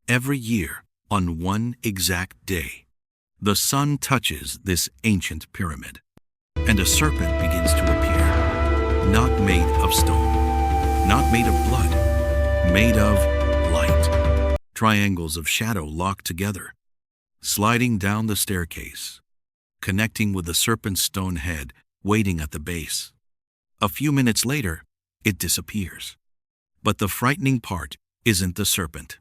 Every year, on one exact day, the sun touches this ancient pyramid, and a serpent begins to appear, not made of stone, not made of blood, made of light. Triangles of shadow locked together, sliding down the staircase, connecting with the serpent's stone head waiting at the base. A few minutes later, it disappears. But the frightening part isn't the serpent.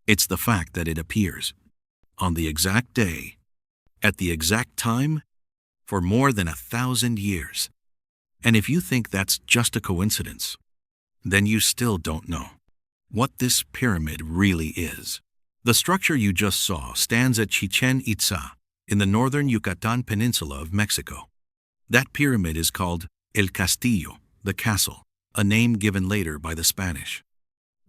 It's the fact that it appears on the exact day, at the exact time, for more than 1,000 years. And if you think that's just a coincidence, then you still don't know what this pyramid really is. The structure you just saw stands at Chichén Itzá in the northern Yucatan Peninsula of Mexico. That pyramid is called El Castillo, the castle, a name given later by the Spanish.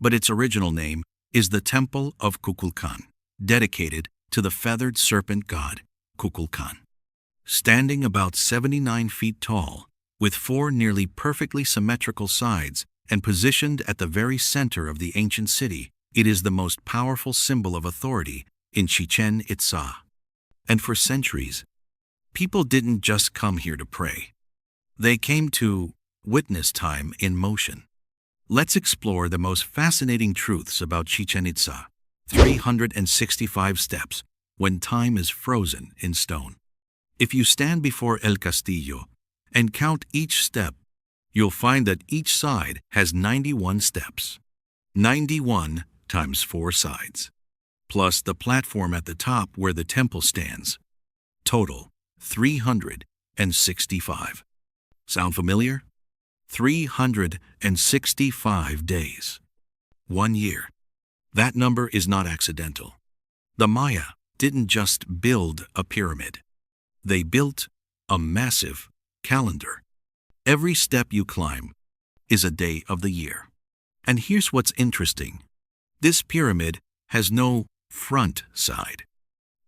But its original name is the Temple of Kukulkan, dedicated to the feathered serpent god, Kukulkan. Standing about 79 feet tall, with 4 nearly perfectly symmetrical sides and positioned at the very center of the ancient city, it is the most powerful symbol of authority in Chichén Itzá. And for centuries, people didn't just come here to pray. They came to witness time in motion. Let's explore the most fascinating truths about Chichén Itzá. 365 steps when time is frozen in stone. If you stand before El Castillo and count each step, you'll find that each side has 91 steps. 91 times 4 sides, plus the platform at the top where the temple stands. Total 365. Sound familiar? 365 days. 1 year. That number is not accidental. The Maya didn't just build a pyramid. They built a massive calendar. Every step you climb is a day of the year. And here's what's interesting. This pyramid has no front side.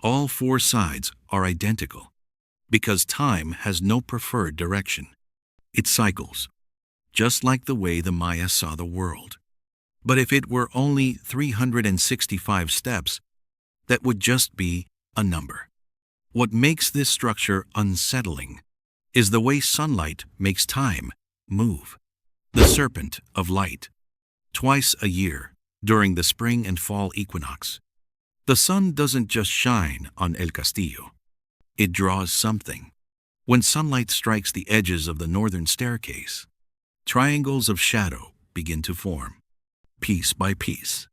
All 4 sides are identical because time has no preferred direction. It cycles, just like the way the Maya saw the world. But if it were only 365 steps, that would just be a number. What makes this structure unsettling is the way sunlight makes time move. The serpent of light, twice a year during the spring and fall equinox. The sun doesn't just shine on El Castillo. It draws something. When sunlight strikes the edges of the northern staircase, triangles of shadow begin to form, piece by piece,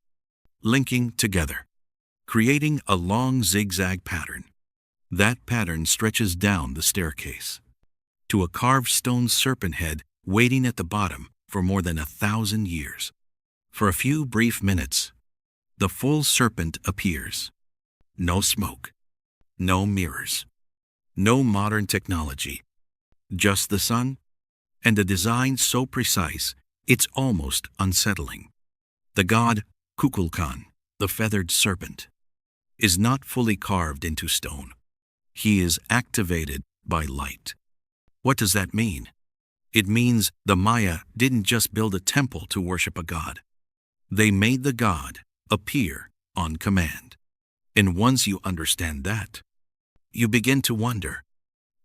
linking together, creating a long zigzag pattern. That pattern stretches down the staircase to a carved stone serpent head waiting at the bottom for more than 1,000 years. For a few brief minutes, the full serpent appears. No smoke, no mirrors, no modern technology, just the sun and a design so precise it's almost unsettling. The god Kukulkan, the feathered serpent, is not fully carved into stone. He is activated by light. What does that mean? It means the Maya didn't just build a temple to worship a god. They made the god appear on command. And once you understand that, you begin to wonder,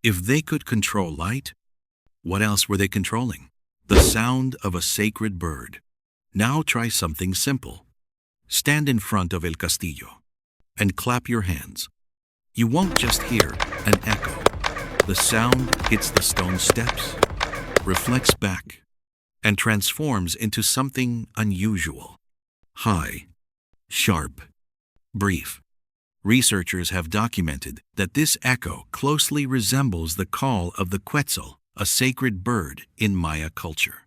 if they could control light, what else were they controlling? The sound of a sacred bird. Now try something simple. Stand in front of El Castillo and clap your hands. You won't just hear an echo. The sound hits the stone steps, reflects back, and transforms into something unusual. High, sharp, brief. Researchers have documented that this echo closely resembles the call of the Quetzal, a sacred bird in Maya culture.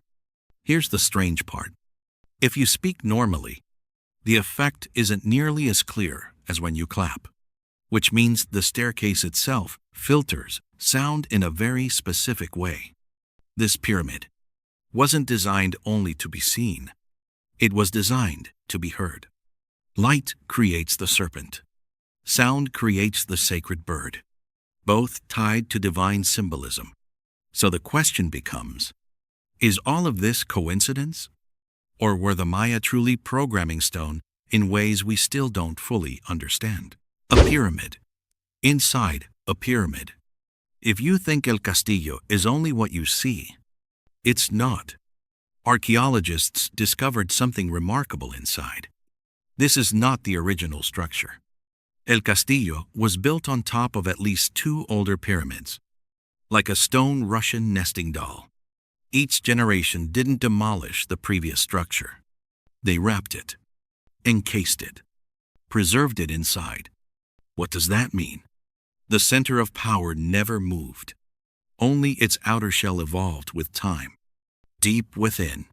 Here's the strange part. If you speak normally, the effect isn't nearly as clear as when you clap, which means the staircase itself filters sound in a very specific way. This pyramid wasn't designed only to be seen. It was designed to be heard. Light creates the serpent. Sound creates the sacred bird, both tied to divine symbolism. So the question becomes, is all of this coincidence? Or were the Maya truly programming stone in ways we still don't fully understand. A pyramid. Inside a pyramid. If you think El Castillo is only what you see, it's not. Archaeologists discovered something remarkable inside. This is not the original structure. El Castillo was built on top of at least 2 older pyramids, like a stone Russian nesting doll. Each generation didn't demolish the previous structure. They wrapped it, encased it, preserved it inside. What does that mean? The center of power never moved. Only its outer shell evolved with time. Deep within,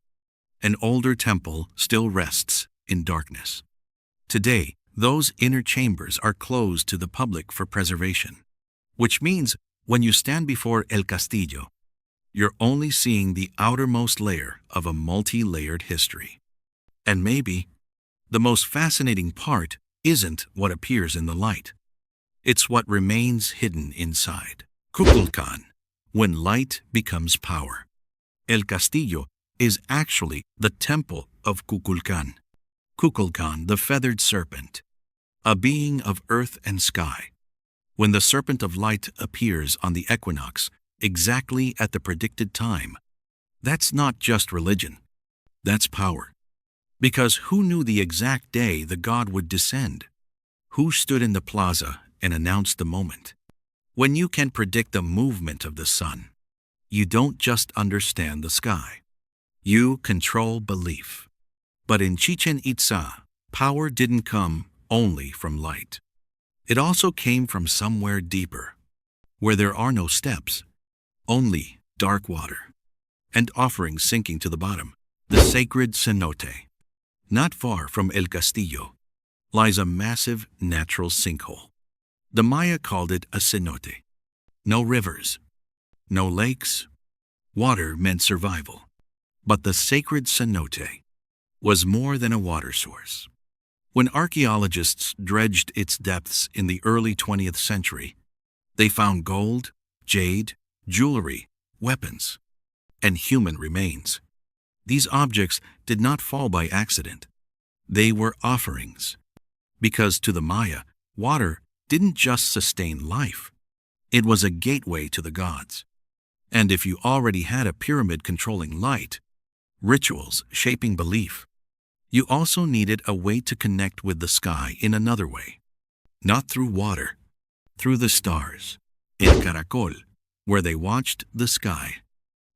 an older temple still rests in darkness. Today, those inner chambers are closed to the public for preservation, which means when you stand before El Castillo, you're only seeing the outermost layer of a multi-layered history. And maybe the most fascinating part isn't what appears in the light. It's what remains hidden inside. Kukulkan, when light becomes power. El Castillo is actually the temple of Kukulkan. Kukulkan, the feathered serpent, a being of earth and sky. When the serpent of light appears on the equinox, exactly at the predicted time, that's not just religion, that's power. Because who knew the exact day the god would descend? Who stood in the plaza and announced the moment? When you can predict the movement of the sun, you don't just understand the sky. You control belief. But in Chichén Itzá, power didn't come only from light. It also came from somewhere deeper, where there are no steps, only dark water, and offerings sinking to the bottom. The sacred cenote. Not far from El Castillo lies a massive natural sinkhole. The Maya called it a cenote. No rivers, no lakes. Water meant survival. But the sacred cenote was more than a water source. When archaeologists dredged its depths in the early 20th century, they found gold, jade, jewelry, weapons, and human remains. These objects did not fall by accident. They were offerings. Because to the Maya, water didn't just sustain life. It was a gateway to the gods. And if you already had a pyramid controlling light, rituals shaping belief, you also needed a way to connect with the sky in another way. Not through water, through the stars. El Caracol, where they watched the sky.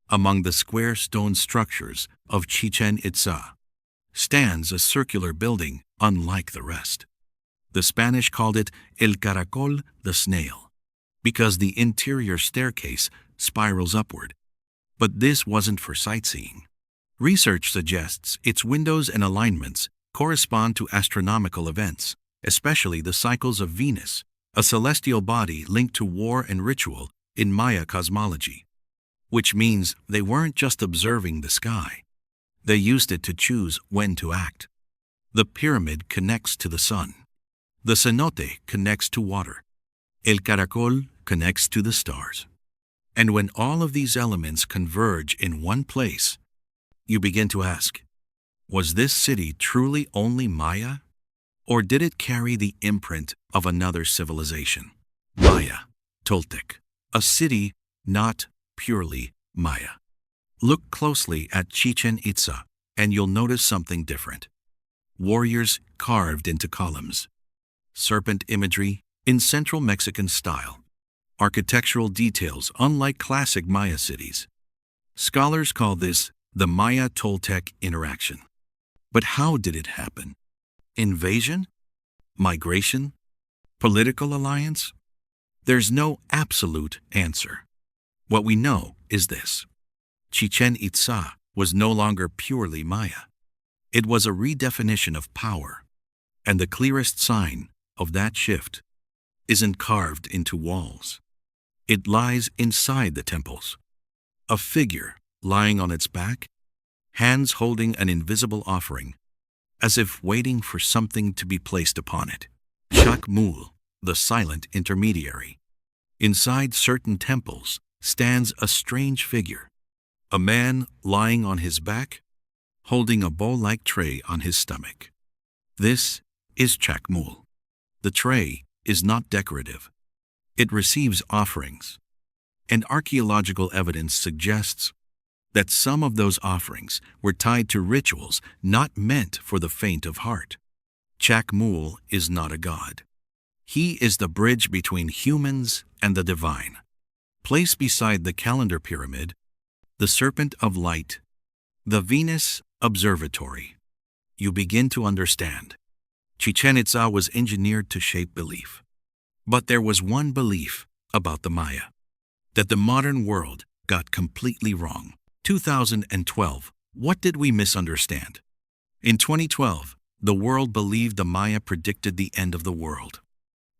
Among the square stone structures of Chichén Itzá stands a circular building unlike the rest. The Spanish called it El Caracol, the snail, because the interior staircase spirals upward. But this wasn't for sightseeing. Research suggests its windows and alignments correspond to astronomical events, especially the cycles of Venus, a celestial body linked to war and ritual in Maya cosmology. Which means they weren't just observing the sky. They used it to choose when to act. The pyramid connects to the sun. The cenote connects to water. El Caracol connects to the stars. And when all of these elements converge in one place, you begin to ask, was this city truly only Maya? Or did it carry the imprint of another civilization? Maya, Toltec, a city not purely Maya. Look closely at Chichén Itzá, and you'll notice something different. Warriors carved into columns. Serpent imagery in Central Mexican style. Architectural details unlike classic Maya cities. Scholars call this the Maya-Toltec interaction. But how did it happen? Invasion? Migration? Political alliance? There's no absolute answer. What we know is this. Chichén Itzá was no longer purely Maya. It was a redefinition of power. And the clearest sign of that shift isn't carved into walls. It lies inside the temples. A figure lying on its back, hands holding an invisible offering, as if waiting for something to be placed upon it. Chakmul, the silent intermediary. Inside certain temples stands a strange figure, a man lying on his back, holding a bowl-like tray on his stomach. This is chakmul. The tray is not decorative. It receives offerings. And archaeological evidence suggests that some of those offerings were tied to rituals not meant for the faint of heart. Chakmul is not a god. He is the bridge between humans and the divine. Placed beside the calendar pyramid, the Serpent of Light, the Venus Observatory, you begin to understand. Chichén Itzá was engineered to shape belief. But there was one belief about the Maya that the modern world got completely wrong. 2012, what did we misunderstand? In 2012, the world believed the Maya predicted the end of the world.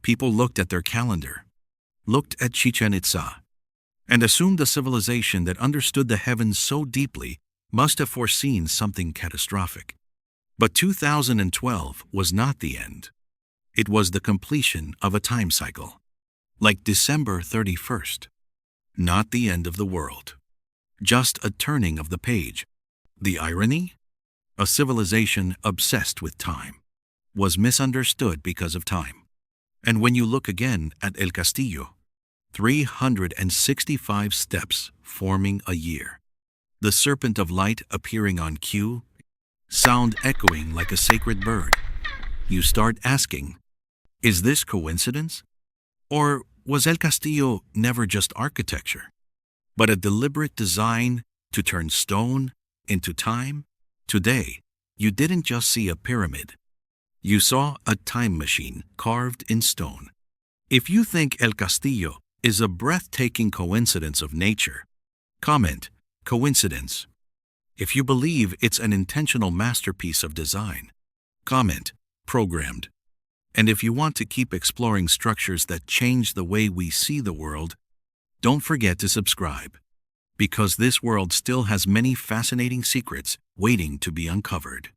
People looked at their calendar, looked at Chichén Itzá, and assumed a civilization that understood the heavens so deeply must have foreseen something catastrophic. But 2012 was not the end. It was the completion of a time cycle, like December 31st. Not the end of the world, just a turning of the page. The irony? A civilization obsessed with time was misunderstood because of time. And when you look again at El Castillo, 365 steps forming a year. The Serpent of Light appearing on cue, sound echoing like a sacred bird. You start asking, is this coincidence? Or was El Castillo never just architecture, but a deliberate design to turn stone into time? Today, you didn't just see a pyramid. You saw a time machine carved in stone. If you think El Castillo is a breathtaking coincidence of nature, comment, coincidence. If you believe it's an intentional masterpiece of design, comment, programmed. And if you want to keep exploring structures that change the way we see the world, don't forget to subscribe, because this world still has many fascinating secrets waiting to be uncovered.